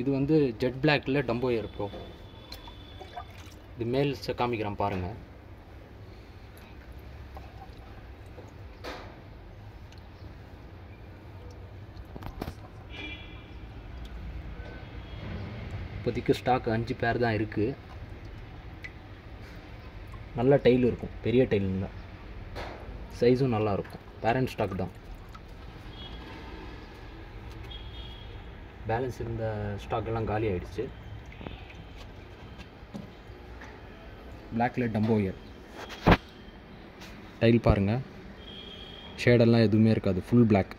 இது வந்து ஜெட் பிளாக்ல டம்போ ஏர் ப்ரோ. இது மேல்ஸை காமிக்கிறேன் பாருங்கள். இப்போதைக்கு ஸ்டாக் 5 பேர் தான் இருக்குது. நல்ல டைல் இருக்கும், பெரிய டைல் தான், சைஸும் நல்லாயிருக்கும். பேரண்ட் ஸ்டாக் தான். பேலன்ஸ் இருந்த ஸ்டாக்கெல்லாம் காலி ஆகிடுச்சு. பிளாக்ல டம்போ இயர் டைல் பாருங்கள், ஷேடெல்லாம் எதுவுமே இருக்காது, ஃபுல் பிளாக்.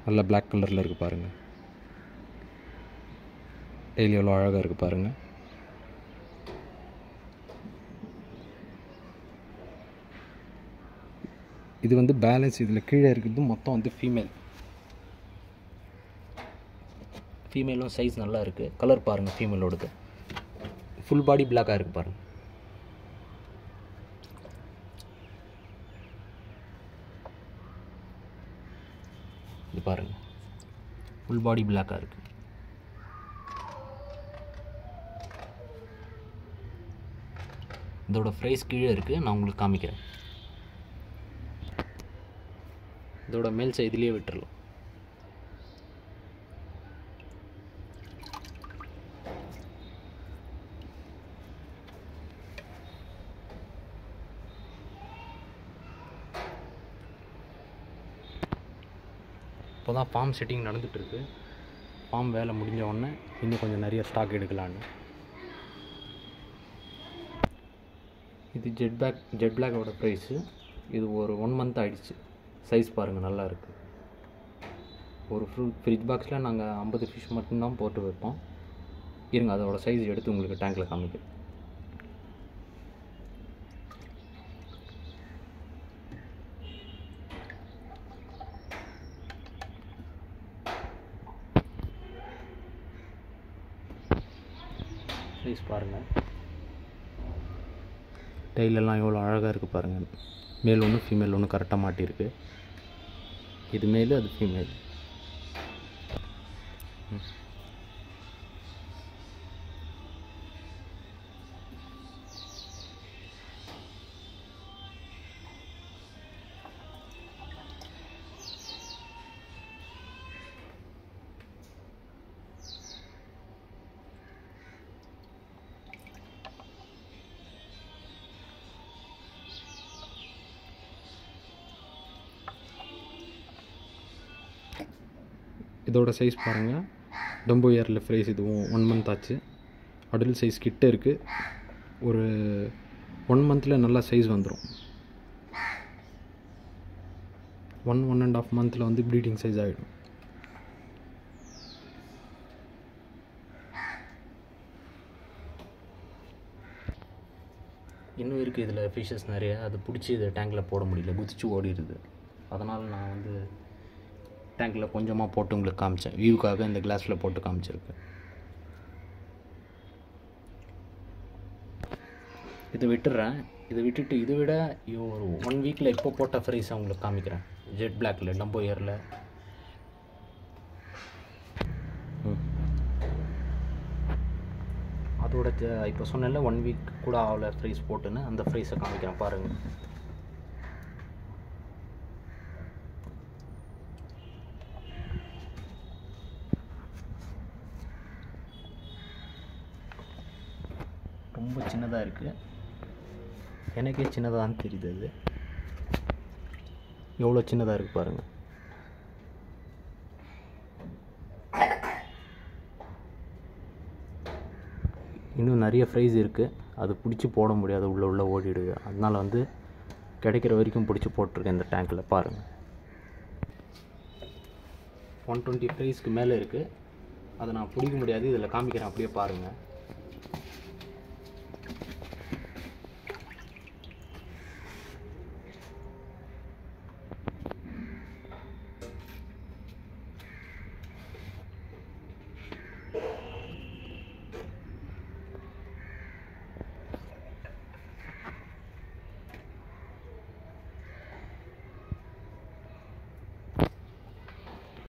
நல்ல பிளாக் கலரில் இருக்குது பாருங்கள். டைல் எவ்வளோ அழகாக இருக்குது பாருங்கள். இது வந்து பேலன்ஸ் இதில் கீழே இருக்கிறது மொத்தம் வந்து ஃபீமேலும் சைஸ் நல்லா இருக்குது. கலர் பாருங்கள், ஃபீமேலோடது ஃபுல் பாடி பிளாக்காக இருக்குது பாருங்கள். இது பாருங்கள், ஃபுல் பாடி பிளாக்காக இருக்குது. இதோட ப்ரைஸ் கீழே இருக்குது, நான் உங்களுக்கு காமிக்கிறேன். இதோட மேல் சைட்லேயே விட்டுறலாம். இப்போ தான் ஃபார்ம் செட்டிங் நடந்துகிட்ருக்கு. ஃபார்ம் வேலை முடிஞ்ச உடனே இன்னும் கொஞ்சம் நிறைய ஸ்டாக் எடுக்கலான்னு. இது ஜெட் பிளாக்கோட ப்ரைஸு. இது ஒரு 1 மந்த் ஆகிடுச்சு. சைஸ் பாருங்கள், நல்லா இருக்குது. ஒரு ஃப்ரிட்ஜ் பாக்ஸில் நாங்கள் 50 ஃபிஷ் மட்டும்தான் போட்டு வைப்போம். இருங்க, அதோட சைஸ் எடுத்து உங்களுக்கு டேங்க்கில் காமிக்கிறேன். சைஸ் பாருங்கள், டைலெல்லாம் எவ்வளோ அழகாக இருக்குது பாருங்கள். மேல் ஒன்று ஃபீமேல் ஒன்று கரெக்டாக மாட்டியிருக்கு. இது மேல், அது ஃபீமேல். இதோட சைஸ் பாருங்கள், டம்போ இயரில் ப்ரைஸ். இதுவும் 1 மந்த் ஆச்சு. அடல்ட் சைஸ் கிட்ட இருக்குது. ஒரு 1 மந்தில் நல்லா சைஸ் வந்துடும். 1.5 மந்தில் வந்து ப்ரீடிங் சைஸ் ஆகிடும். இன்னும் இருக்குது இதில் ஃபிஷஸ் நிறைய. அது பிடிச்சி இதை டேங்கில் போட முடியல, குதிச்சு ஓடிடுது. அதனால் நான் வந்து டேங்கில் கொஞ்சமாக போட்டு உங்களுக்கு காமிச்சேன். வியூக்காக இந்த கிளாஸில் போட்டு காமிச்சிருக்கேன். இதை விட்டுறேன். இதை விட்டுட்டு இதை விட ஒரு 1 வீக்கில் இப்போ போட்ட ஃப்ரைஸை உங்களுக்கு காமிக்கிறேன். ஜெட் பிளாக்கில் டம்போ இயரில். அதோட இப்போ சொன்னேன்ல 1 வீக் கூட ஆகலை ஃப்ரைஸ் போட்டுன்னு, அந்த ஃப்ரைஸை காமிக்கிறேன் பாருங்கள். ரொம்ப சின்னதாக இருக்குது, எனக்கே சின்னதான்னு தெரியுது. அது எவ்வளோ சின்னதாக இருக்குது பாருங்கள். இன்னும் நிறைய ஃப்ரைஸ் இருக்குது, அது பிடிச்சி போட முடியாது, உள்ளே ஓடிடுது. அதனால் வந்து கிடைக்கிற வரைக்கும் பிடிச்சி போட்டிருக்கேன் இந்த டேங்கில். பாருங்கள், 120 ஃப்ரைஸ்க்கு மேலே இருக்குது. அதை நான் பிடிக்க முடியாது, இதில் காமிக்கிறேன், அப்படியே பாருங்கள்.